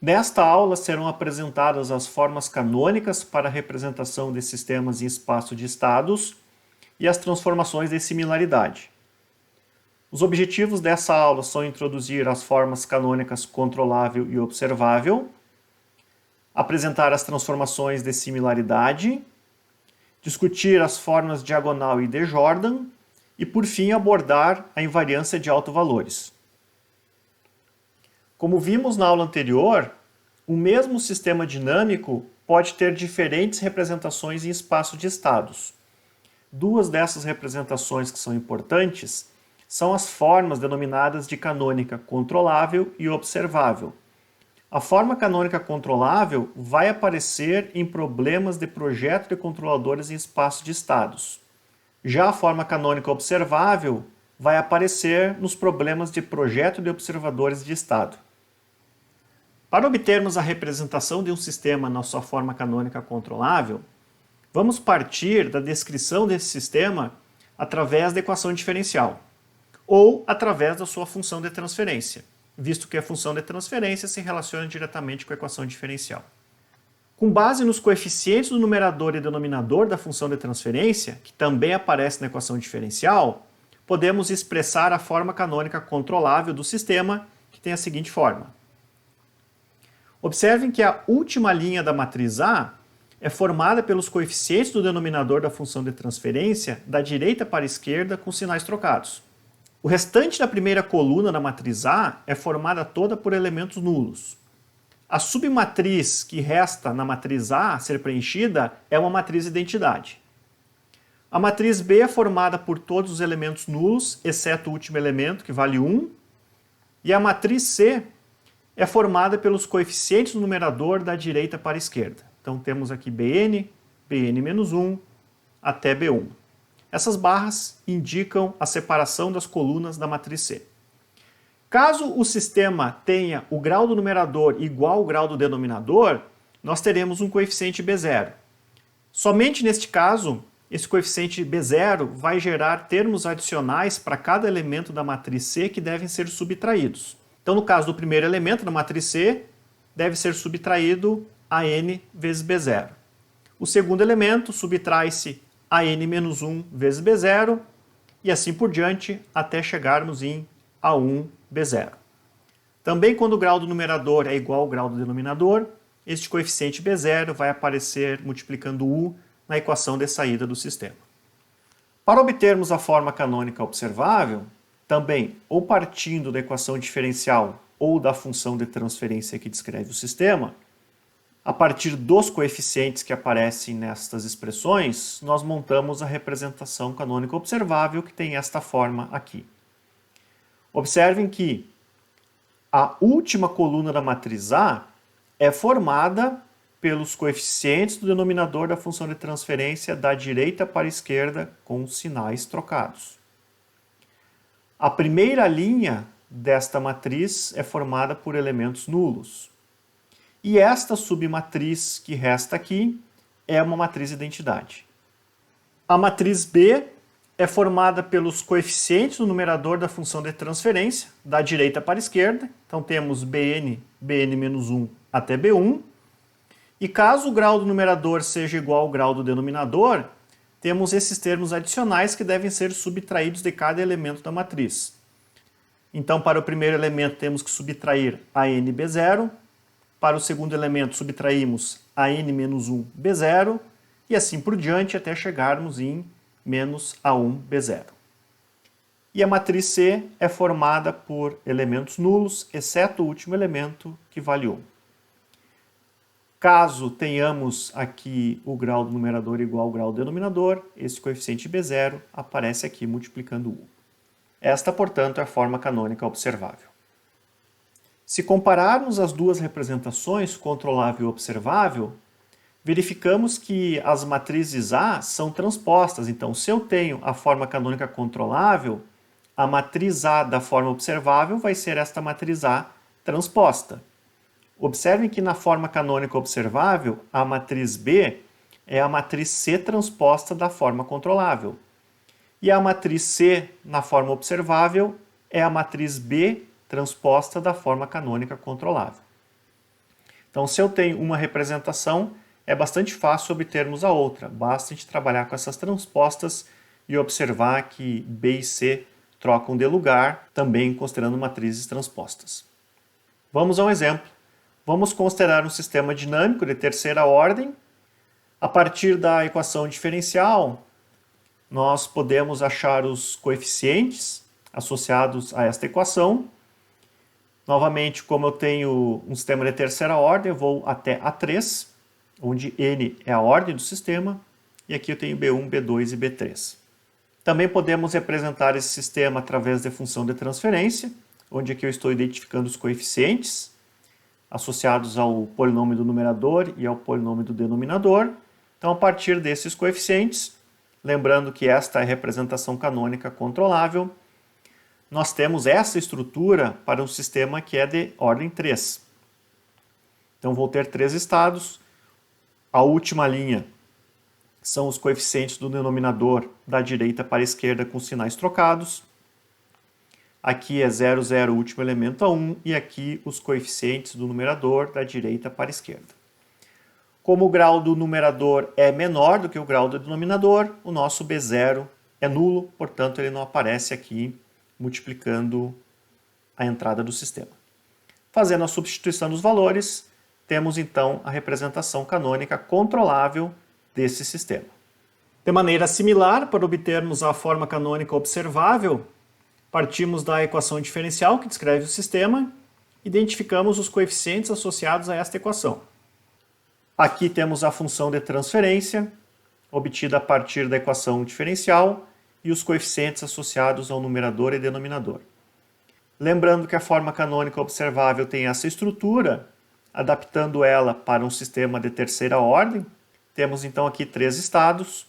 Nesta aula serão apresentadas as formas canônicas para a representação de sistemas em espaço de estados e as transformações de similaridade. Os objetivos dessa aula são introduzir as formas canônicas controlável e observável, apresentar as transformações de similaridade, discutir as formas diagonal e de Jordan e, por fim, abordar a invariância de autovalores. Como vimos na aula anterior, o mesmo sistema dinâmico pode ter diferentes representações em espaço de estados. Duas dessas representações que são importantes são as formas denominadas de canônica controlável e observável. A forma canônica controlável vai aparecer em problemas de projeto de controladores em espaço de estados. Já a forma canônica observável vai aparecer nos problemas de projeto de observadores de estado. Para obtermos a representação de um sistema na sua forma canônica controlável, vamos partir da descrição desse sistema através da equação diferencial, ou através da sua função de transferência, visto que a função de transferência se relaciona diretamente com a equação diferencial. Com base nos coeficientes do numerador e denominador da função de transferência, que também aparece na equação diferencial, podemos expressar a forma canônica controlável do sistema, que tem a seguinte forma. Observem que a última linha da matriz A é formada pelos coeficientes do denominador da função de transferência da direita para a esquerda com sinais trocados. O restante da primeira coluna da matriz A é formada toda por elementos nulos. A submatriz que resta na matriz A a ser preenchida é uma matriz identidade. A matriz B é formada por todos os elementos nulos, exceto o último elemento, que vale 1. E a matriz C é formada pelos coeficientes do numerador da direita para a esquerda. Então temos aqui Bn, Bn-1, até B1. Essas barras indicam a separação das colunas da matriz C. Caso o sistema tenha o grau do numerador igual ao grau do denominador, nós teremos um coeficiente B0. Somente neste caso, esse coeficiente B0 vai gerar termos adicionais para cada elemento da matriz C que devem ser subtraídos. Então, no caso do primeiro elemento da matriz C, deve ser subtraído AN vezes B0. O segundo elemento subtrai-se AN-1 vezes B0 e assim por diante até chegarmos em A1 B0. Também quando o grau do numerador é igual ao grau do denominador, este coeficiente B0 vai aparecer multiplicando U na equação de saída do sistema. Para obtermos a forma canônica observável, também ou partindo da equação diferencial ou da função de transferência que descreve o sistema, a partir dos coeficientes que aparecem nestas expressões, nós montamos a representação canônica observável que tem esta forma aqui. Observem que a última coluna da matriz A é formada pelos coeficientes do denominador da função de transferência da direita para a esquerda com sinais trocados. A primeira linha desta matriz é formada por elementos nulos. E esta submatriz que resta aqui é uma matriz identidade. A matriz B é formada pelos coeficientes do numerador da função de transferência, da direita para a esquerda. Então temos Bn, Bn-1 até B1. E caso o grau do numerador seja igual ao grau do denominador, temos esses termos adicionais que devem ser subtraídos de cada elemento da matriz. Então, para o primeiro elemento temos que subtrair AnB0, para o segundo elemento subtraímos AN-1 B0 e assim por diante até chegarmos em menos A1 B0. E a matriz C é formada por elementos nulos, exceto o último elemento que vale 1. Caso tenhamos aqui o grau do numerador igual ao grau do denominador, esse coeficiente B0 aparece aqui multiplicando U. Esta, portanto, é a forma canônica observável. Se compararmos as duas representações, controlável e observável, verificamos que as matrizes A são transpostas. Então, se eu tenho a forma canônica controlável, a matriz A da forma observável vai ser esta matriz A transposta. Observem que na forma canônica observável, a matriz B é a matriz C transposta da forma controlável. E a matriz C na forma observável é a matriz B transposta da forma canônica controlável. Então, se eu tenho uma representação, é bastante fácil obtermos a outra. Basta a gente trabalhar com essas transpostas e observar que B e C trocam de lugar, também considerando matrizes transpostas. Vamos a um exemplo. Vamos considerar um sistema dinâmico de terceira ordem. A partir da equação diferencial, nós podemos achar os coeficientes associados a esta equação. Novamente, como eu tenho um sistema de terceira ordem, eu vou até A3, onde N é a ordem do sistema, e aqui eu tenho B1, B2 e B3. Também podemos representar esse sistema através da função de transferência, onde aqui eu estou identificando os coeficientes associados ao polinômio do numerador e ao polinômio do denominador. Então, a partir desses coeficientes, lembrando que esta é a representação canônica controlável, nós temos essa estrutura para um sistema que é de ordem 3. Então, vou ter 3 estados. A última linha são os coeficientes do denominador da direita para a esquerda com sinais trocados. Aqui é 0, 0, o último elemento a 1, e aqui os coeficientes do numerador da direita para a esquerda. Como o grau do numerador é menor do que o grau do denominador, o nosso B0 é nulo, portanto ele não aparece aqui multiplicando a entrada do sistema. Fazendo a substituição dos valores, temos então a representação canônica controlável desse sistema. De maneira similar, para obtermos a forma canônica observável, partimos da equação diferencial que descreve o sistema, identificamos os coeficientes associados a esta equação. Aqui temos a função de transferência, obtida a partir da equação diferencial, e os coeficientes associados ao numerador e denominador. Lembrando que a forma canônica observável tem essa estrutura, adaptando ela para um sistema de terceira ordem, temos então aqui 3 estados.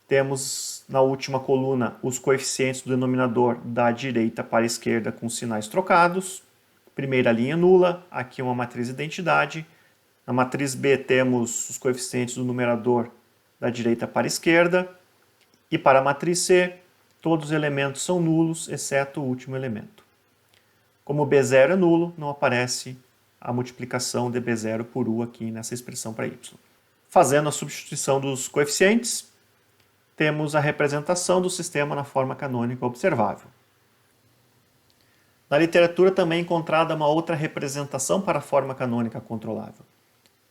Temos na última coluna os coeficientes do denominador da direita para a esquerda com sinais trocados. Primeira linha nula, aqui uma matriz identidade. Na matriz B temos os coeficientes do numerador da direita para a esquerda. E para a matriz C, todos os elementos são nulos, exceto o último elemento. Como B0 é nulo, não aparece a multiplicação de B0 por U aqui nessa expressão para Y. Fazendo a substituição dos coeficientes, temos a representação do sistema na forma canônica observável. Na literatura também é encontrada uma outra representação para a forma canônica controlável.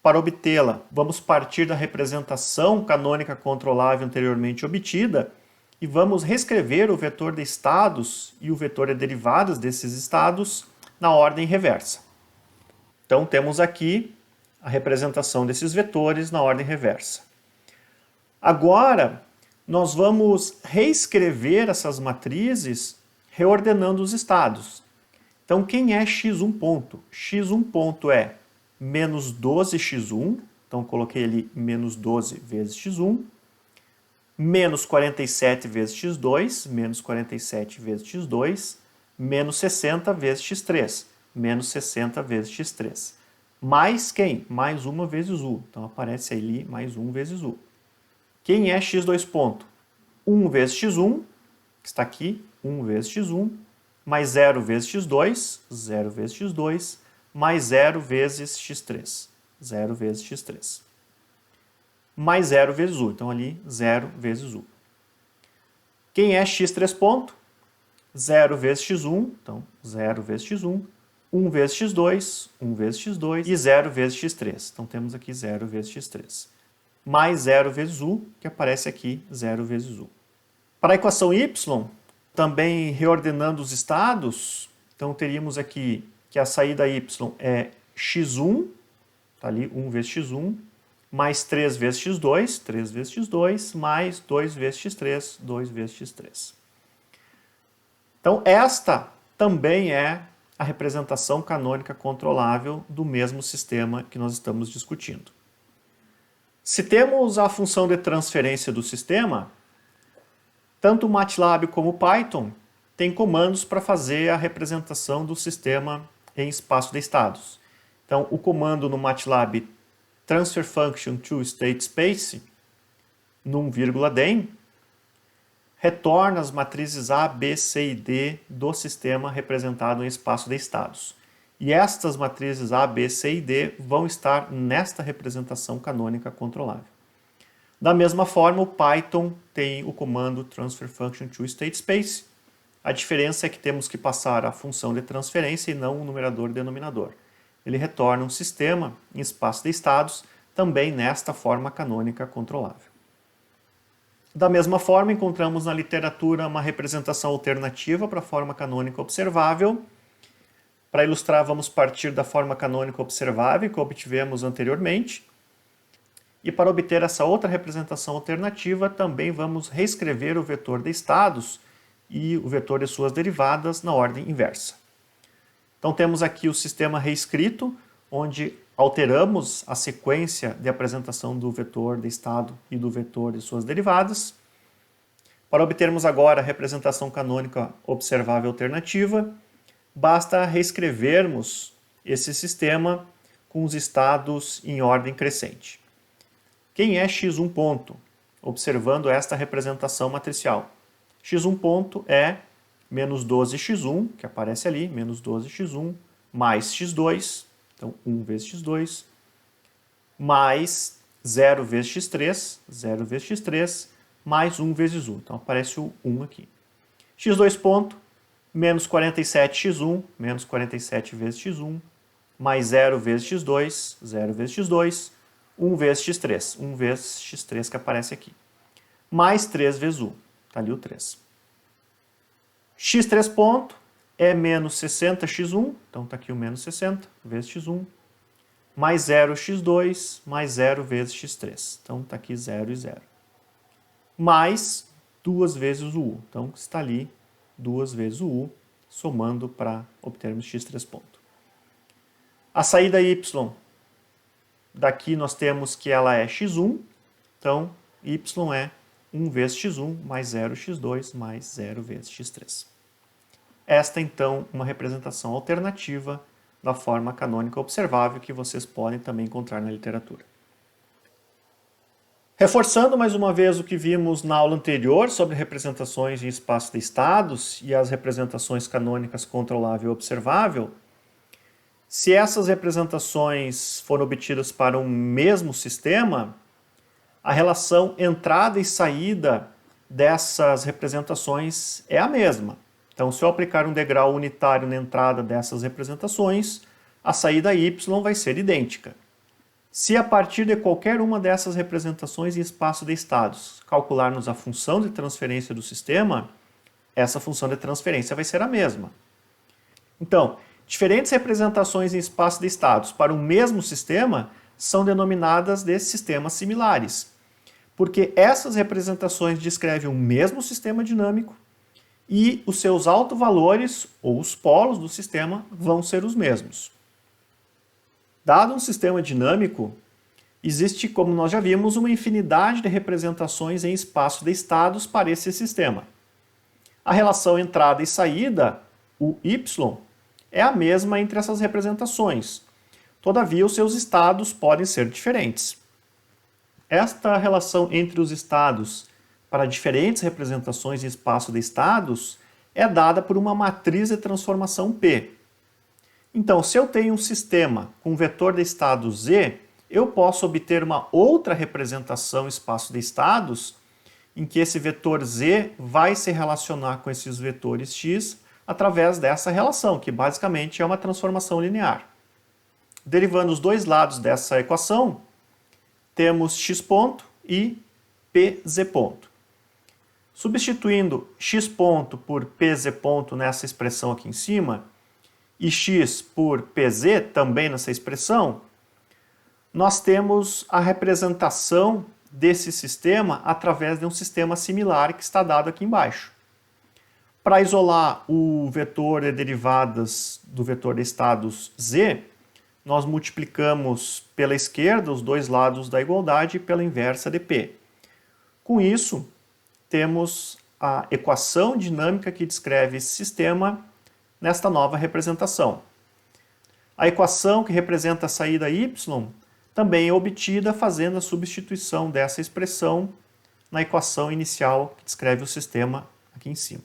Para obtê-la, vamos partir da representação canônica controlável anteriormente obtida e vamos reescrever o vetor de estados e o vetor de derivadas desses estados na ordem reversa. Então, temos aqui a representação desses vetores na ordem reversa. Agora, nós vamos reescrever essas matrizes reordenando os estados. Então, quem é x1 ponto? x1 ponto é menos 12x1, então coloquei ali menos 12 vezes x1, menos 47 vezes x2, menos 47 vezes x2, menos 60 vezes x3, menos 60 vezes x3. Mais quem? Mais 1 vezes u. Então aparece ali mais 1 vezes u. Quem é x2 ponto? 1 vezes x1, que está aqui, 1 vezes x1, mais 0 vezes x2, 0 vezes x2, mais 0 vezes x3, 0 vezes x3. Mais 0 vezes u, então ali 0 vezes u. Quem é x3 ponto? 0 vezes x1, então 0 vezes x1, 1 vezes x2, 1 vezes x2 e 0 vezes x3. Então temos aqui 0 vezes x3. Mais 0 vezes u, que aparece aqui 0 vezes u. Para a equação y, também reordenando os estados, então teríamos aqui que a saída y é x1, está ali 1 vezes x1, mais 3 vezes x2, 3 vezes x2, mais 2 vezes x3, 2 vezes x3. Então esta também é a representação canônica controlável do mesmo sistema que nós estamos discutindo. Se temos a função de transferência do sistema, tanto o MATLAB como o Python têm comandos para fazer a representação do sistema em espaço de estados. Então, o comando no MATLAB transfer function to state space, num,dem, retorna as matrizes A, B, C e D do sistema representado em espaço de estados. E estas matrizes A, B, C e D vão estar nesta representação canônica controlável. Da mesma forma, o Python tem o comando transfer function to state space. A diferença é que temos que passar a função de transferência e não o numerador e denominador. Ele retorna um sistema em espaço de estados, também nesta forma canônica controlável. Da mesma forma, encontramos na literatura uma representação alternativa para a forma canônica observável. Para ilustrar, vamos partir da forma canônica observável que obtivemos anteriormente. E para obter essa outra representação alternativa, também vamos reescrever o vetor de estados e o vetor de suas derivadas na ordem inversa. Então temos aqui o sistema reescrito, onde alteramos a sequência de apresentação do vetor de estado e do vetor de suas derivadas. Para obtermos agora a representação canônica observável alternativa, basta reescrevermos esse sistema com os estados em ordem crescente. Quem é x1 ponto? Observando esta representação matricial. x1 ponto é menos 12x1, que aparece ali, menos 12x1, mais x2, então 1 vezes x2, mais 0 vezes x3, 0 vezes x3, mais 1 vezes 1. Então aparece o 1 aqui. x2 ponto, menos 47x1, menos 47 vezes x1, mais 0 vezes x2, 0 vezes x2, 1 vezes x3, 1 vezes x3 que aparece aqui. Mais 3 vezes 1, está ali o 3. x3 ponto é menos 60x1, então está aqui o menos 60 vezes x1, mais 0x2, mais 0 vezes x3, então está aqui 0 e 0. Mais 2 vezes o u, então está ali 2 vezes o u, somando para obtermos x3 ponto. A saída y, daqui nós temos que ela é x1, então y é 1 vezes x1 mais 0x2 mais 0 vezes x3. Esta, então, uma representação alternativa da forma canônica observável que vocês podem também encontrar na literatura. Reforçando mais uma vez o que vimos na aula anterior sobre representações em espaço de estados e as representações canônicas controlável e observável, se essas representações foram obtidas para um mesmo sistema, a relação entrada e saída dessas representações é a mesma. Então, se eu aplicar um degrau unitário na entrada dessas representações, a saída y vai ser idêntica. Se a partir de qualquer uma dessas representações em espaço de estados calcularmos a função de transferência do sistema, essa função de transferência vai ser a mesma. Então, diferentes representações em espaço de estados para um mesmo sistema são denominadas de sistemas similares, porque essas representações descrevem o mesmo sistema dinâmico e os seus autovalores, ou os polos do sistema, vão ser os mesmos. Dado um sistema dinâmico, existe, como nós já vimos, uma infinidade de representações em espaço de estados para esse sistema. A relação entrada e saída, o y, é a mesma entre essas representações. Todavia, os seus estados podem ser diferentes. Esta relação entre os estados para diferentes representações em espaço de estados é dada por uma matriz de transformação P. Então, se eu tenho um sistema com vetor de estado Z, eu posso obter uma outra representação em espaço de estados em que esse vetor Z vai se relacionar com esses vetores X através dessa relação, que basicamente é uma transformação linear. Derivando os dois lados dessa equação, temos x ponto e pz ponto. Substituindo x ponto por pz ponto nessa expressão aqui em cima, e x por pz também nessa expressão, nós temos a representação desse sistema através de um sistema similar que está dado aqui embaixo. Para isolar o vetor de derivadas do vetor de estados z, nós multiplicamos pela esquerda os dois lados da igualdade pela inversa de p. Com isso, temos a equação dinâmica que descreve esse sistema nesta nova representação. A equação que representa a saída y também é obtida fazendo a substituição dessa expressão na equação inicial que descreve o sistema aqui em cima.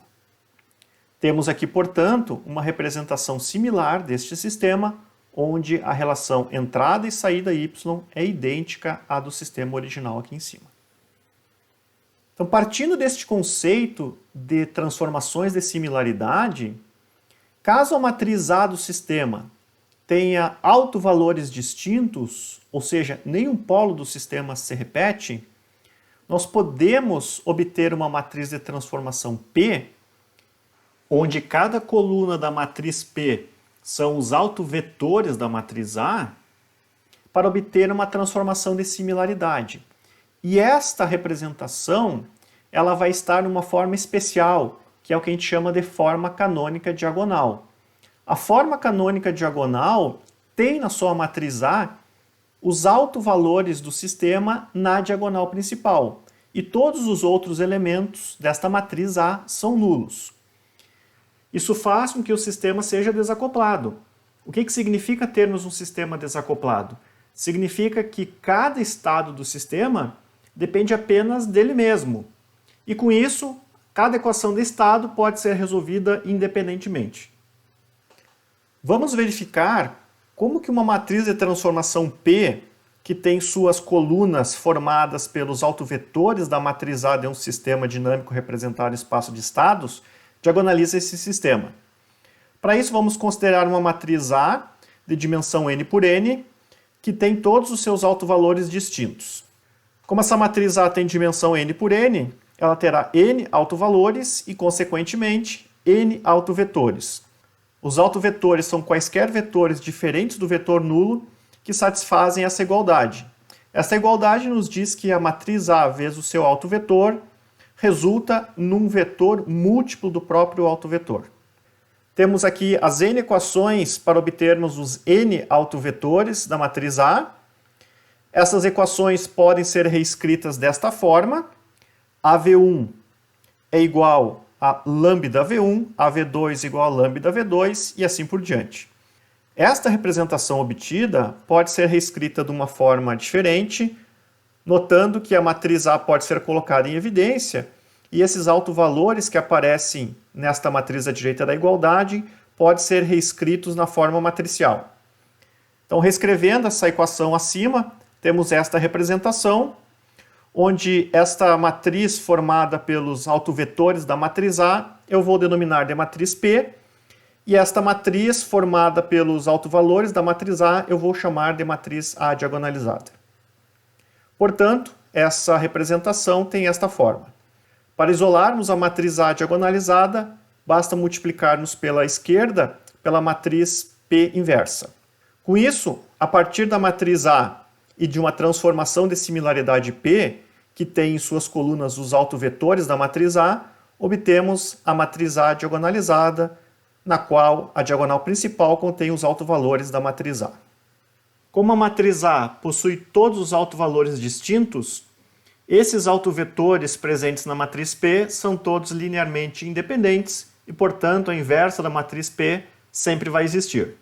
Temos aqui, portanto, uma representação similar deste sistema, onde a relação entrada e saída y é idêntica à do sistema original aqui em cima. Então, partindo deste conceito de transformações de similaridade, caso a matriz A do sistema tenha autovalores distintos, ou seja, nenhum polo do sistema se repete, nós podemos obter uma matriz de transformação P, onde cada coluna da matriz P são os autovetores da matriz A, para obter uma transformação de similaridade. E esta representação, ela vai estar numa forma especial, que é o que a gente chama de forma canônica diagonal. A forma canônica diagonal tem na sua matriz A os autovalores do sistema na diagonal principal. E todos os outros elementos desta matriz A são nulos. Isso faz com que o sistema seja desacoplado. O que significa termos um sistema desacoplado? Significa que cada estado do sistema depende apenas dele mesmo. E com isso, cada equação de estado pode ser resolvida independentemente. Vamos verificar como que uma matriz de transformação P, que tem suas colunas formadas pelos autovetores da matriz A de um sistema dinâmico representado em espaço de estados, diagonaliza esse sistema. Para isso, vamos considerar uma matriz A de dimensão n por n, que tem todos os seus autovalores distintos. Como essa matriz A tem dimensão n por n, ela terá n autovalores e, consequentemente, n autovetores. Os autovetores são quaisquer vetores diferentes do vetor nulo que satisfazem essa igualdade. Essa igualdade nos diz que a matriz A vezes o seu autovetor resulta num vetor múltiplo do próprio autovetor. Temos aqui as n equações para obtermos os n autovetores da matriz A. Essas equações podem ser reescritas desta forma. AV1 é igual a lambda V1, AV2 igual a lambda V2 e assim por diante. Esta representação obtida pode ser reescrita de uma forma diferente, notando que a matriz A pode ser colocada em evidência e esses autovalores que aparecem nesta matriz à direita da igualdade podem ser reescritos na forma matricial. Então, reescrevendo essa equação acima, temos esta representação, onde esta matriz formada pelos autovetores da matriz A eu vou denominar de matriz P, e esta matriz formada pelos autovalores da matriz A eu vou chamar de matriz A diagonalizada. Portanto, essa representação tem esta forma. Para isolarmos a matriz A diagonalizada, basta multiplicarmos pela esquerda pela matriz P inversa. Com isso, a partir da matriz A e de uma transformação de similaridade P, que tem em suas colunas os autovetores da matriz A, obtemos a matriz A diagonalizada, na qual a diagonal principal contém os autovalores da matriz A. Como a matriz A possui todos os autovalores distintos, esses autovetores presentes na matriz P são todos linearmente independentes e, portanto, a inversa da matriz P sempre vai existir.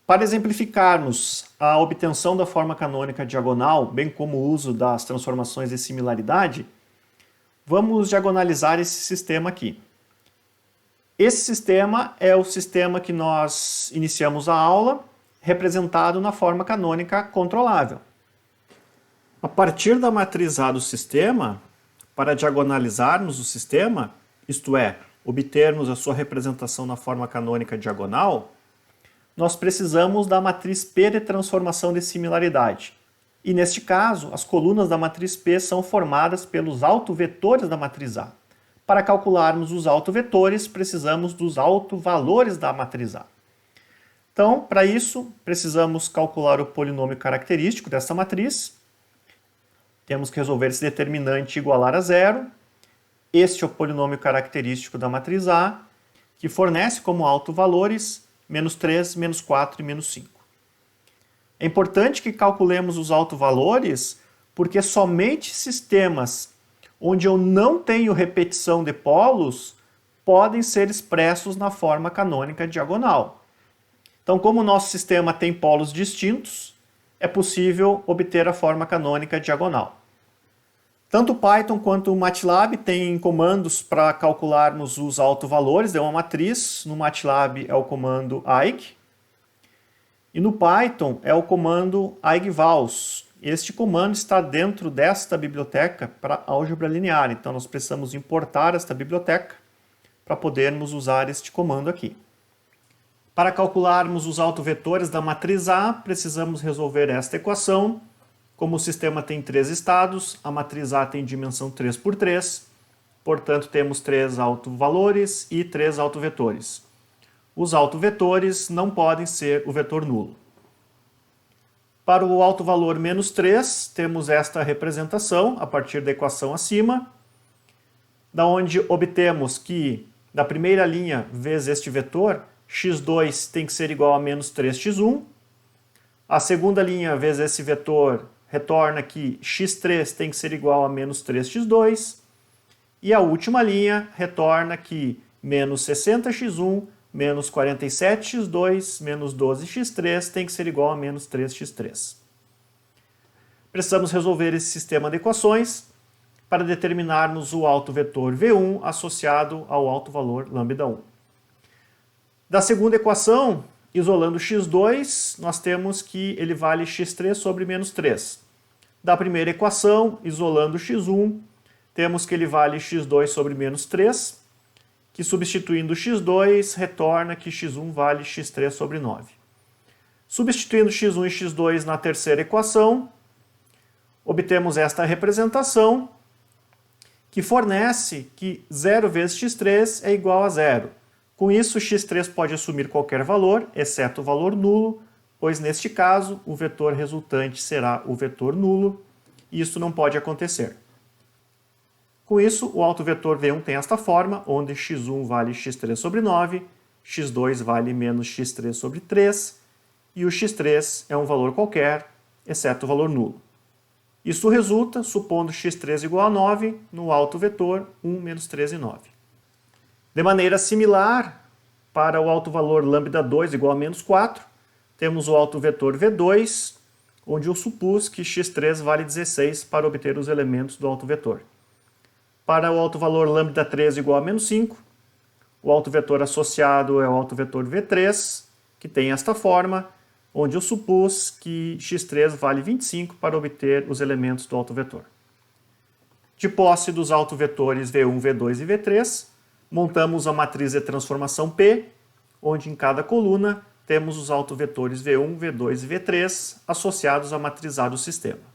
Para exemplificarmos a obtenção da forma canônica diagonal, bem como o uso das transformações de similaridade, vamos diagonalizar esse sistema aqui. Esse sistema é o sistema que nós iniciamos a aula, representado na forma canônica controlável. A partir da matriz A do sistema, para diagonalizarmos o sistema, isto é, obtermos a sua representação na forma canônica diagonal, nós precisamos da matriz P de transformação de similaridade. E neste caso, as colunas da matriz P são formadas pelos autovetores da matriz A. Para calcularmos os autovetores, precisamos dos autovalores da matriz A. Então, para isso, precisamos calcular o polinômio característico dessa matriz. Temos que resolver esse determinante igualar a zero. Este é o polinômio característico da matriz A, que fornece como autovalores menos 3, menos 4 e menos 5. É importante que calculemos os autovalores, porque somente sistemas onde eu não tenho repetição de polos podem ser expressos na forma canônica diagonal. Então, como o nosso sistema tem polos distintos, é possível obter a forma canônica diagonal. Tanto o Python quanto o MATLAB têm comandos para calcularmos os autovalores de uma matriz. No MATLAB é o comando aig. E no Python é o comando eigvals. Este comando está dentro desta biblioteca para álgebra linear. Então nós precisamos importar esta biblioteca para podermos usar este comando aqui. Para calcularmos os autovetores da matriz A, precisamos resolver esta equação. Como o sistema tem 3 estados, a matriz A tem dimensão 3 por 3, portanto temos 3 autovalores e 3 autovetores. Os autovetores não podem ser o vetor nulo. Para o autovalor menos 3, temos esta representação a partir da equação acima, da onde obtemos que, da primeira linha vezes este vetor, x2 tem que ser igual a menos 3x1. A segunda linha vezes esse vetor retorna que x3 tem que ser igual a menos 3x2. E a última linha retorna que menos 60x1 menos 47x2 menos 12x3 tem que ser igual a menos 3x3. Precisamos resolver esse sistema de equações para determinarmos o autovetor V1 associado ao autovalor lambda1. Da segunda equação, isolando x2, nós temos que ele vale x3 sobre menos 3. Da primeira equação, isolando x1, temos que ele vale x2 sobre menos 3, que substituindo x2, retorna que x1 vale x3 sobre 9. Substituindo x1 e x2 na terceira equação, obtemos esta representação, que fornece que 0 vezes x3 é igual a 0. Com isso, x3 pode assumir qualquer valor, exceto o valor nulo, pois neste caso o vetor resultante será o vetor nulo, e isso não pode acontecer. Com isso, o autovetor V1 tem esta forma, onde x1 vale x3 sobre 9, x2 vale menos x3 sobre 3, e o x3 é um valor qualquer, exceto o valor nulo. Isso resulta, supondo x3 igual a 9, no autovetor 1 menos 3 e 9. De maneira similar, para o autovalor lambda2 igual a menos 4, temos o autovetor V2, onde eu supus que x3 vale 16 para obter os elementos do autovetor. Para o autovalor lambda3 igual a menos 5, o autovetor associado é o autovetor V3, que tem esta forma, onde eu supus que x3 vale 25 para obter os elementos do autovetor. De posse dos autovetores V1, V2 e V3, montamos a matriz de transformação P, onde em cada coluna temos os autovetores V1, V2 e V3 associados à matriz A do sistema.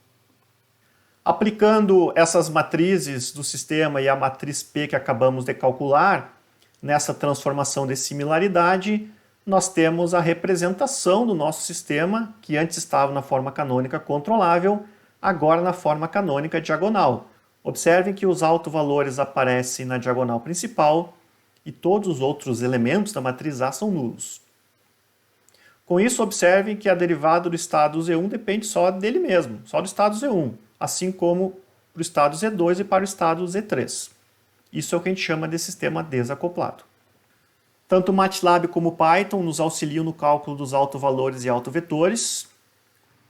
Aplicando essas matrizes do sistema e a matriz P que acabamos de calcular, nessa transformação de similaridade, nós temos a representação do nosso sistema, que antes estava na forma canônica controlável, agora na forma canônica diagonal. Observem que os autovalores aparecem na diagonal principal e todos os outros elementos da matriz A são nulos. Com isso, observem que a derivada do estado Z1 depende só dele mesmo, só do estado Z1, assim como para o estado Z2 e para o estado Z3. Isso é o que a gente chama de sistema desacoplado. Tanto o MATLAB como o Python nos auxiliam no cálculo dos autovalores e autovetores.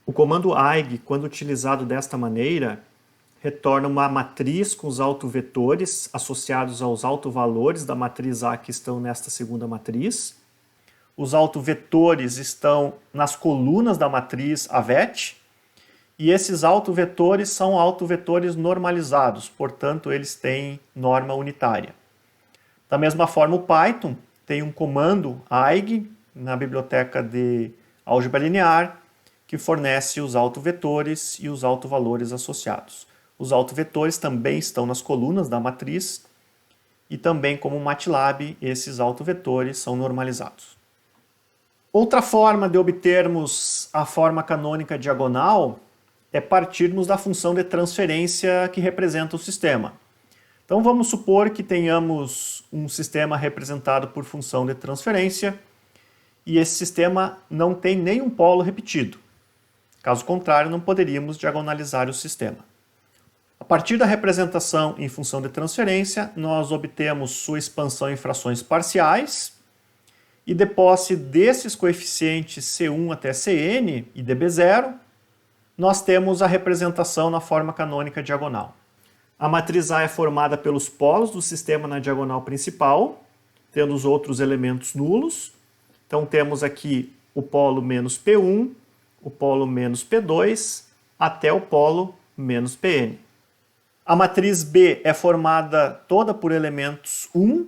O comando aig, quando utilizado desta maneira, retorna uma matriz com os autovetores associados aos autovalores da matriz A que estão nesta segunda matriz. Os autovetores estão nas colunas da matriz AVET, e esses autovetores são autovetores normalizados, portanto eles têm norma unitária. Da mesma forma, o Python tem um comando aig na biblioteca de álgebra linear que fornece os autovetores e os autovalores associados. Os autovetores também estão nas colunas da matriz e também, como o MATLAB, esses autovetores são normalizados. Outra forma de obtermos a forma canônica diagonal é partirmos da função de transferência que representa o sistema. Então vamos supor que tenhamos um sistema representado por função de transferência e esse sistema não tem nenhum polo repetido. Caso contrário, não poderíamos diagonalizar o sistema. A partir da representação em função de transferência, nós obtemos sua expansão em frações parciais e de posse desses coeficientes C1 até Cn e dB0, nós temos a representação na forma canônica diagonal. A matriz A é formada pelos polos do sistema na diagonal principal, tendo os outros elementos nulos. Então temos aqui o polo menos P1, o polo menos P2, até o polo menos Pn. A matriz B é formada toda por elementos 1,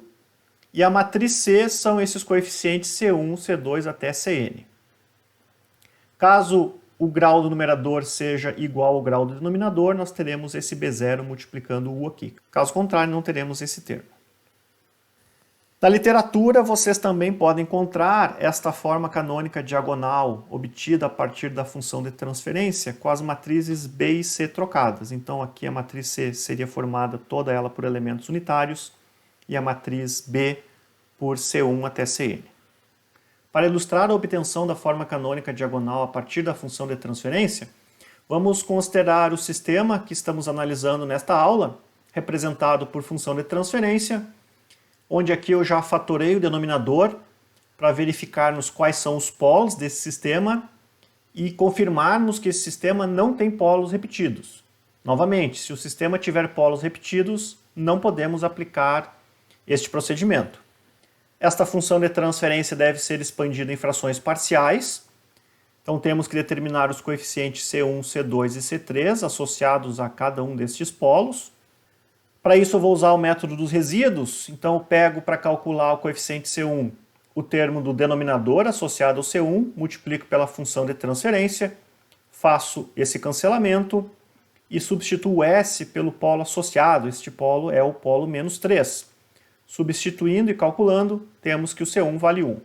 e a matriz C são esses coeficientes C1, C2 até Cn. Caso o grau do numerador seja igual ao grau do denominador, nós teremos esse B0 multiplicando o U aqui. Caso contrário, não teremos esse termo. Na literatura, vocês também podem encontrar esta forma canônica diagonal obtida a partir da função de transferência com as matrizes B e C trocadas. Então aqui a matriz C seria formada toda ela por elementos unitários e a matriz B por C1 até Cn. Para ilustrar a obtenção da forma canônica diagonal a partir da função de transferência, vamos considerar o sistema que estamos analisando nesta aula, representado por função de transferência, onde aqui eu já fatorei o denominador para verificarmos quais são os polos desse sistema e confirmarmos que esse sistema não tem polos repetidos. Novamente, se o sistema tiver polos repetidos, não podemos aplicar este procedimento. Esta função de transferência deve ser expandida em frações parciais. Então temos que determinar os coeficientes C1, C2 e C3 associados a cada um destes polos. Para isso eu vou usar o método dos resíduos. Então eu pego para calcular o coeficiente C1 o termo do denominador associado ao C1, multiplico pela função de transferência, faço esse cancelamento e substituo S pelo polo associado. Este polo é o polo menos 3. Substituindo e calculando, temos que o C1 vale 1.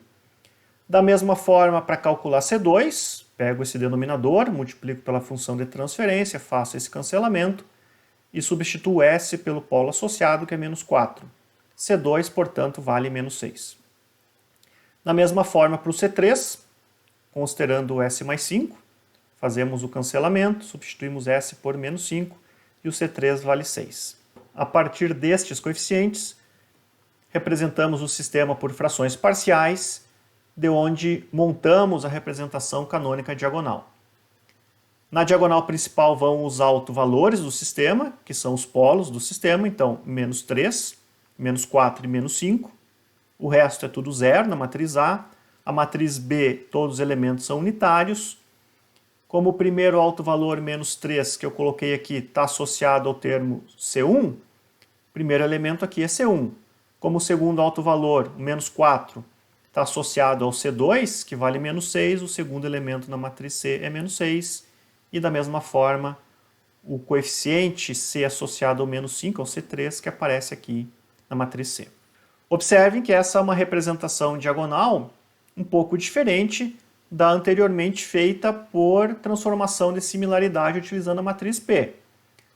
Da mesma forma, para calcular C2, pego esse denominador, multiplico pela função de transferência, faço esse cancelamento e substituo S pelo polo associado, que é menos 4. C2, portanto, vale menos 6. Da mesma forma, para o C3, considerando o S mais 5, fazemos o cancelamento, substituímos S por menos 5 e o C3 vale 6. A partir destes coeficientes, representamos o sistema por frações parciais, de onde montamos a representação canônica diagonal. Na diagonal principal vão os autovalores do sistema, que são os polos do sistema, então menos 3, menos 4 e menos 5. O resto é tudo zero na matriz A. A matriz B, todos os elementos são unitários. Como o primeiro autovalor, menos 3, que eu coloquei aqui, está associado ao termo C1, o primeiro elemento aqui é C1. Como o segundo autovalor, menos 4, está associado ao C2, que vale menos 6, o segundo elemento na matriz C é menos 6, e da mesma forma, o coeficiente C associado ao menos 5, ao C3, que aparece aqui na matriz C. Observem que essa é uma representação diagonal um pouco diferente da anteriormente feita por transformação de similaridade utilizando a matriz P.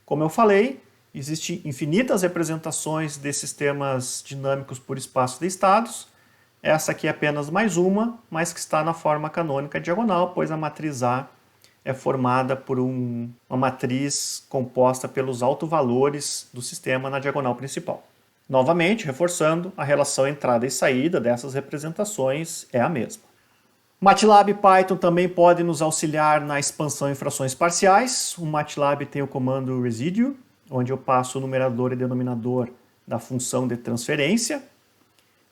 Como eu falei, existem infinitas representações de sistemas dinâmicos por espaço de estados. Essa aqui é apenas mais uma, mas que está na forma canônica diagonal, pois a matriz A é formada por uma matriz composta pelos autovalores do sistema na diagonal principal. Novamente, reforçando, a relação entrada e saída dessas representações é a mesma. MATLAB e Python também podem nos auxiliar na expansão em frações parciais. O MATLAB tem o comando residue, onde eu passo o numerador e denominador da função de transferência,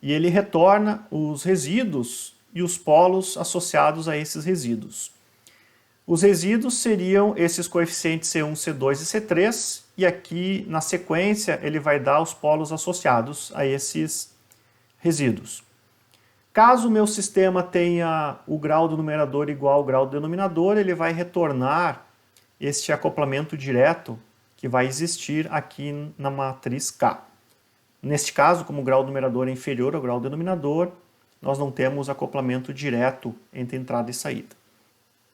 e ele retorna os resíduos e os polos associados a esses resíduos. Os resíduos seriam esses coeficientes C1, C2 e C3, e aqui na sequência ele vai dar os polos associados a esses resíduos. Caso o meu sistema tenha o grau do numerador igual ao grau do denominador, ele vai retornar este acoplamento direto que vai existir aqui na matriz K. Neste caso, como o grau do numerador é inferior ao grau do denominador, nós não temos acoplamento direto entre entrada e saída.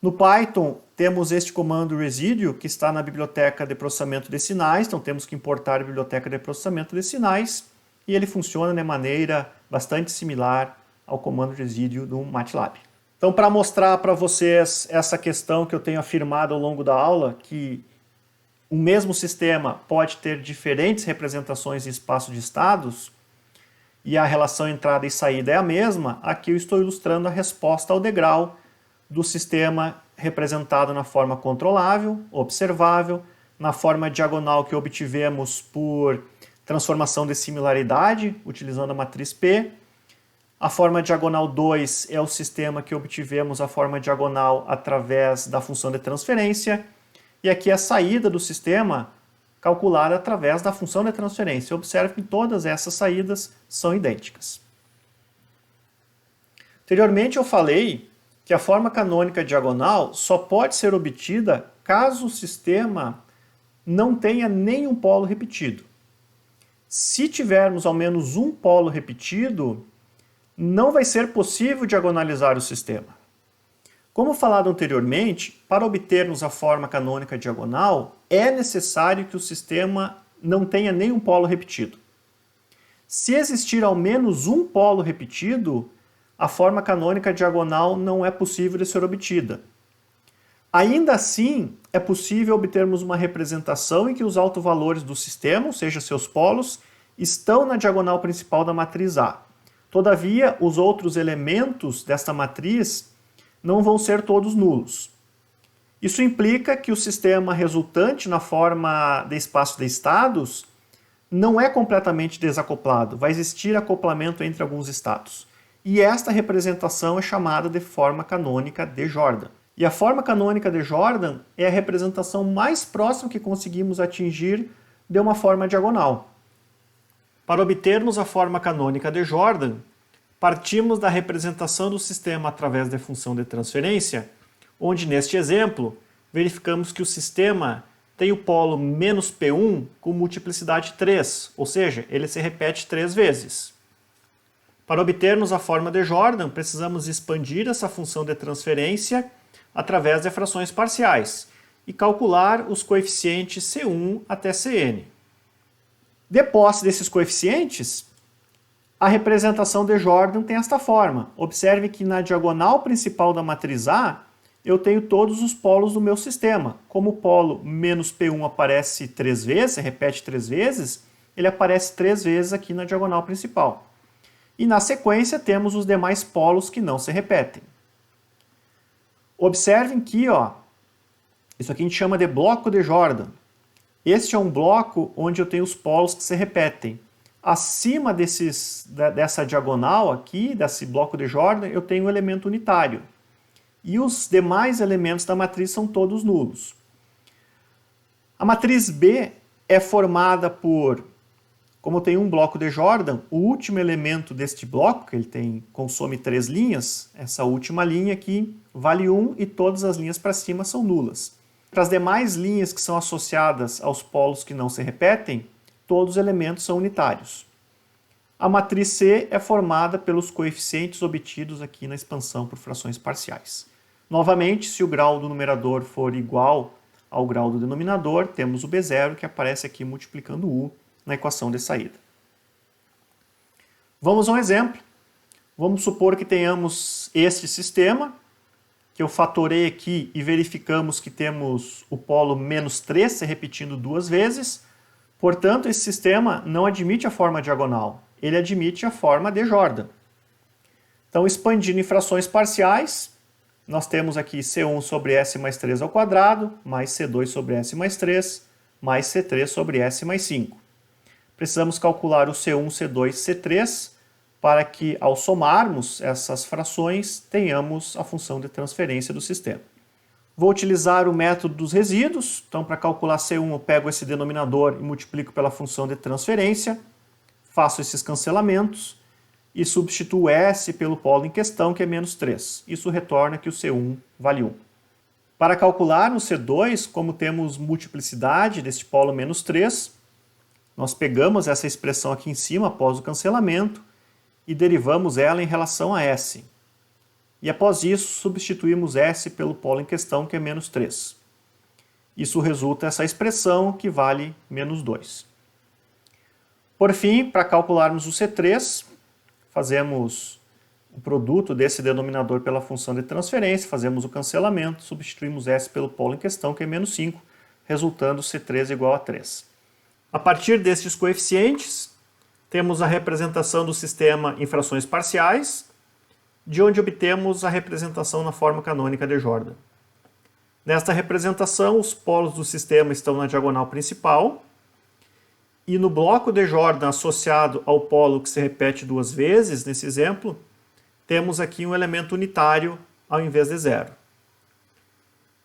No Python, temos este comando residue, que está na biblioteca de processamento de sinais, então temos que importar a biblioteca de processamento de sinais, e ele funciona de maneira bastante similar ao comando residue do MATLAB. Então, para mostrar para vocês essa questão que eu tenho afirmado ao longo da aula, que o mesmo sistema pode ter diferentes representações em espaço de estados, e a relação entrada e saída é a mesma, aqui eu estou ilustrando a resposta ao degrau do sistema representado na forma controlável, observável, na forma diagonal que obtivemos por transformação de similaridade, utilizando a matriz P. A forma diagonal 2 é o sistema que obtivemos a forma diagonal através da função de transferência. E aqui a saída do sistema calculada através da função de transferência. Observe que todas essas saídas são idênticas. Anteriormente eu falei que a forma canônica diagonal só pode ser obtida caso o sistema não tenha nenhum polo repetido. Se tivermos ao menos um polo repetido, não vai ser possível diagonalizar o sistema. Como falado anteriormente, para obtermos a forma canônica diagonal, é necessário que o sistema não tenha nenhum polo repetido. Se existir ao menos um polo repetido, a forma canônica diagonal não é possível de ser obtida. Ainda assim, é possível obtermos uma representação em que os autovalores do sistema, ou seja, seus polos, estão na diagonal principal da matriz A. Todavia, os outros elementos desta matriz não vão ser todos nulos. Isso implica que o sistema resultante na forma de espaço de estados não é completamente desacoplado, vai existir acoplamento entre alguns estados. E esta representação é chamada de forma canônica de Jordan. E a forma canônica de Jordan é a representação mais próxima que conseguimos atingir de uma forma diagonal. Para obtermos a forma canônica de Jordan, partimos da representação do sistema através da função de transferência, onde neste exemplo verificamos que o sistema tem o polo menos P1 com multiplicidade 3, ou seja, ele se repete 3 vezes. Para obtermos a forma de Jordan, precisamos expandir essa função de transferência através de frações parciais e calcular os coeficientes C1 até Cn. De posse desses coeficientes, a representação de Jordan tem esta forma. Observe que na diagonal principal da matriz A, eu tenho todos os polos do meu sistema. Como o polo menos P1 aparece 3 vezes, se repete 3 vezes, ele aparece 3 vezes aqui na diagonal principal. E na sequência temos os demais polos que não se repetem. Observem que, isso aqui a gente chama de bloco de Jordan. Este é um bloco onde eu tenho os polos que se repetem. Acima dessa diagonal aqui, desse bloco de Jordan, eu tenho um elemento unitário. E os demais elementos da matriz são todos nulos. A matriz B é formada por, como tem um bloco de Jordan, o último elemento deste bloco, que ele consome 3 linhas, essa última linha aqui vale 1 e todas as linhas para cima são nulas. Para as demais linhas que são associadas aos polos que não se repetem, todos os elementos são unitários. A matriz C é formada pelos coeficientes obtidos aqui na expansão por frações parciais. Novamente, se o grau do numerador for igual ao grau do denominador, temos o B0 que aparece aqui multiplicando U na equação de saída. Vamos a um exemplo. Vamos supor que tenhamos este sistema, que eu fatorei aqui e verificamos que temos o polo menos 3 se repetindo 2 vezes. Portanto, esse sistema não admite a forma diagonal, ele admite a forma de Jordan. Então, expandindo em frações parciais, nós temos aqui C1 sobre S mais 3 ao quadrado, mais C2 sobre S mais 3, mais C3 sobre S mais 5. Precisamos calcular o C1, C2, C3, para que, ao somarmos essas frações, tenhamos a função de transferência do sistema. Vou utilizar o método dos resíduos. Então, para calcular C1, eu pego esse denominador e multiplico pela função de transferência, faço esses cancelamentos e substituo S pelo polo em questão, que é menos 3. Isso retorna que o C1 vale 1. Para calcular no C2, como temos multiplicidade deste polo menos 3, nós pegamos essa expressão aqui em cima após o cancelamento e derivamos ela em relação a S. E após isso, substituímos S pelo polo em questão, que é menos 3. Isso resulta essa expressão que vale menos 2. Por fim, para calcularmos o C3, fazemos o produto desse denominador pela função de transferência, fazemos o cancelamento, substituímos S pelo polo em questão, que é menos 5, resultando C3 igual a 3. A partir destes coeficientes, temos a representação do sistema em frações parciais, de onde obtemos a representação na forma canônica de Jordan. Nesta representação, os polos do sistema estão na diagonal principal, e no bloco de Jordan associado ao polo que se repete duas vezes, nesse exemplo, temos aqui um elemento unitário ao invés de zero.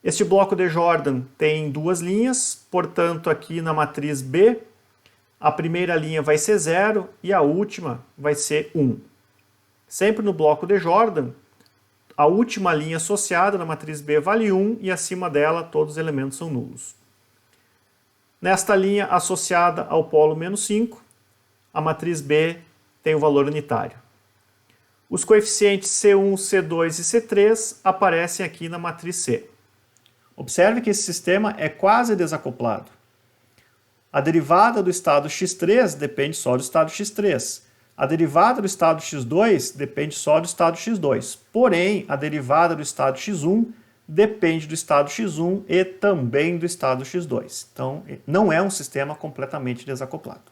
Este bloco de Jordan tem duas linhas, portanto, aqui na matriz B, a primeira linha vai ser 0 e a última vai ser 1. Sempre no bloco de Jordan, a última linha associada na matriz B vale 1 e acima dela todos os elementos são nulos. Nesta linha associada ao polo menos 5, a matriz B tem o valor unitário. Os coeficientes C1, C2 e C3 aparecem aqui na matriz C. Observe que esse sistema é quase desacoplado. A derivada do estado x3 depende só do estado x3. A derivada do estado x2 depende só do estado x2. Porém, a derivada do estado x1 depende do estado x1 e também do estado x2. Então, não é um sistema completamente desacoplado.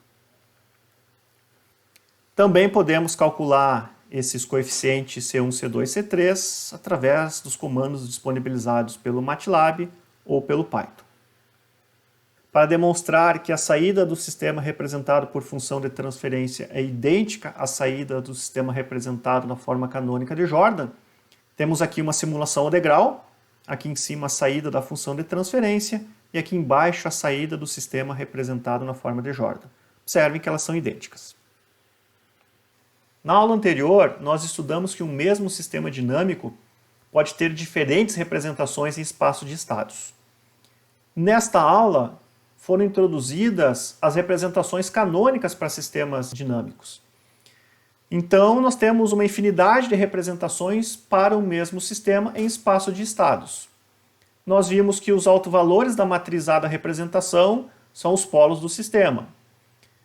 Também podemos calcular esses coeficientes C1, C2 e C3 através dos comandos disponibilizados pelo MATLAB ou pelo Python. Para demonstrar que a saída do sistema representado por função de transferência é idêntica à saída do sistema representado na forma canônica de Jordan, temos aqui uma simulação ao degrau, aqui em cima a saída da função de transferência e aqui embaixo a saída do sistema representado na forma de Jordan. Observem que elas são idênticas. Na aula anterior, nós estudamos que um mesmo sistema dinâmico pode ter diferentes representações em espaço de estados. Nesta aula, foram introduzidas as representações canônicas para sistemas dinâmicos. Então, nós temos uma infinidade de representações para o mesmo sistema em espaço de estados. Nós vimos que os autovalores da matriz A da representação são os polos do sistema.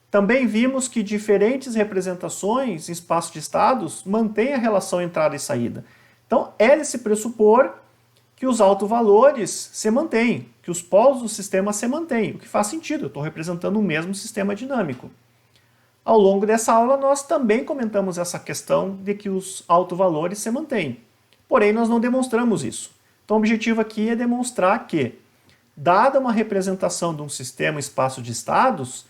Também vimos que diferentes representações em espaço de estados mantêm a relação entrada e saída. Então, é de se pressupor que os autovalores se mantêm, que os polos do sistema se mantêm, o que faz sentido, eu estou representando o mesmo sistema dinâmico. Ao longo dessa aula, nós também comentamos essa questão de que os autovalores se mantêm. Porém, nós não demonstramos isso. Então, o objetivo aqui é demonstrar que, dada uma representação de um sistema em espaço de estados,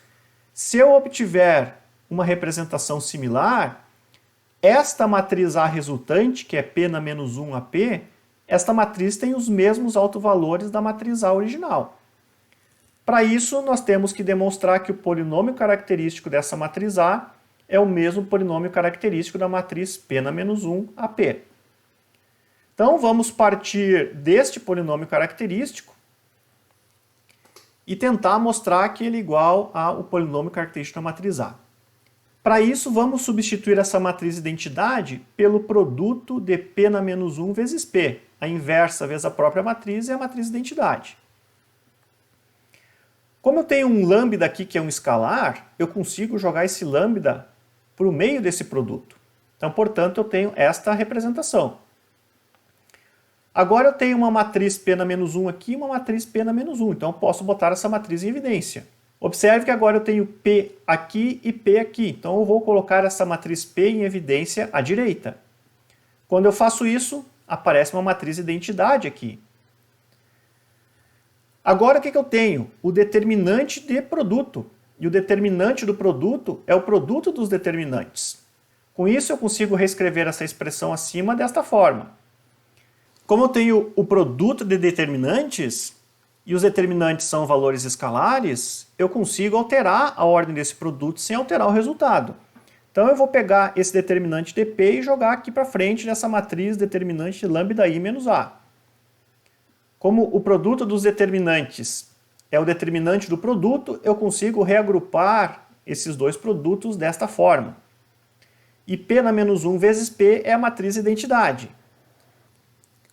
se eu obtiver uma representação similar, esta matriz A resultante, que é P na menos 1 AP, esta matriz tem os mesmos autovalores da matriz A original. Para isso, nós temos que demonstrar que o polinômio característico dessa matriz A é o mesmo polinômio característico da matriz P na menos 1 AP. Então, vamos partir deste polinômio característico e tentar mostrar que ele é igual ao polinômio característico da matriz A. Para isso, vamos substituir essa matriz identidade pelo produto de P na menos 1 vezes P. A inversa vezes a própria matriz é a matriz identidade. Como eu tenho um lambda aqui que é um escalar, eu consigo jogar esse lambda para o meio desse produto. Então, portanto, eu tenho esta representação. Agora eu tenho uma matriz P na menos 1 aqui e uma matriz P na menos 1. Então eu posso botar essa matriz em evidência. Observe que agora eu tenho P aqui e P aqui. Então eu vou colocar essa matriz P em evidência à direita. Quando eu faço isso, aparece uma matriz identidade aqui. Agora o que eu tenho? O determinante de produto. E o determinante do produto é o produto dos determinantes. Com isso eu consigo reescrever essa expressão acima desta forma. Como eu tenho o produto de determinantes, e os determinantes são valores escalares, eu consigo alterar a ordem desse produto sem alterar o resultado. Então eu vou pegar esse determinante de P e jogar aqui para frente nessa matriz determinante de lambda I menos A. Como o produto dos determinantes é o determinante do produto, eu consigo reagrupar esses dois produtos desta forma. E P na menos 1 vezes P é a matriz identidade.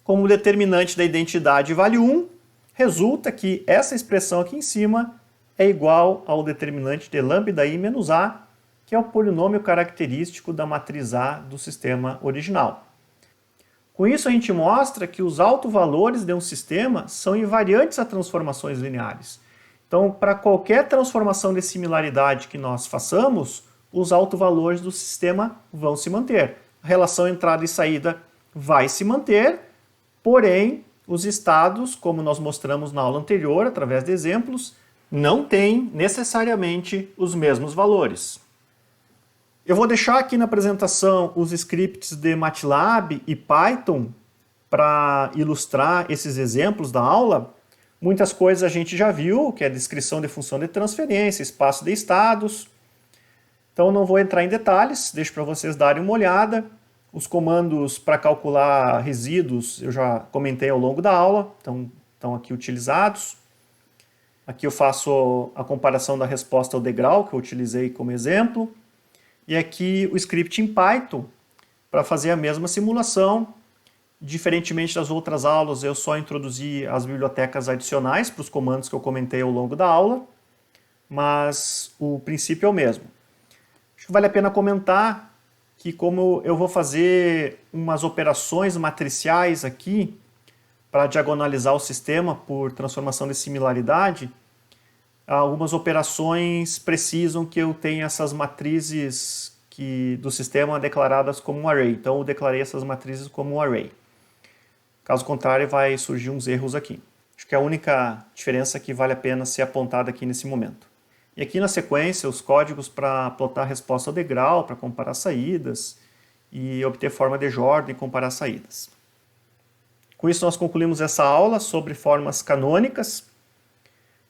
Como o determinante da identidade vale 1, resulta que essa expressão aqui em cima é igual ao determinante de lambda I menos A, que é o polinômio característico da matriz A do sistema original. Com isso, a gente mostra que os autovalores de um sistema são invariantes a transformações lineares. Então, para qualquer transformação de similaridade que nós façamos, os autovalores do sistema vão se manter. A relação entrada e saída vai se manter, porém, os estados, como nós mostramos na aula anterior, através de exemplos, não têm necessariamente os mesmos valores. Eu vou deixar aqui na apresentação os scripts de MATLAB e Python para ilustrar esses exemplos da aula. Muitas coisas a gente já viu, que é a descrição de função de transferência, espaço de estados. Então não vou entrar em detalhes, deixo para vocês darem uma olhada. Os comandos para calcular resíduos eu já comentei ao longo da aula, estão aqui utilizados. Aqui eu faço a comparação da resposta ao degrau, que eu utilizei como exemplo. E aqui o script em Python, para fazer a mesma simulação. Diferentemente das outras aulas, eu só introduzi as bibliotecas adicionais para os comandos que eu comentei ao longo da aula, mas o princípio é o mesmo. Acho que vale a pena comentar que como eu vou fazer umas operações matriciais aqui, para diagonalizar o sistema por transformação de similaridade, algumas operações precisam que eu tenha essas matrizes do sistema declaradas como um array. Então eu declarei essas matrizes como um array. Caso contrário, vai surgir uns erros aqui. Acho que é a única diferença que vale a pena ser apontada aqui nesse momento. E aqui na sequência, os códigos para plotar a resposta ao degrau, para comparar saídas e obter forma de Jordan e comparar saídas. Com isso, nós concluímos essa aula sobre formas canônicas.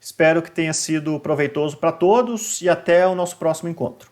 Espero que tenha sido proveitoso para todos e até o nosso próximo encontro.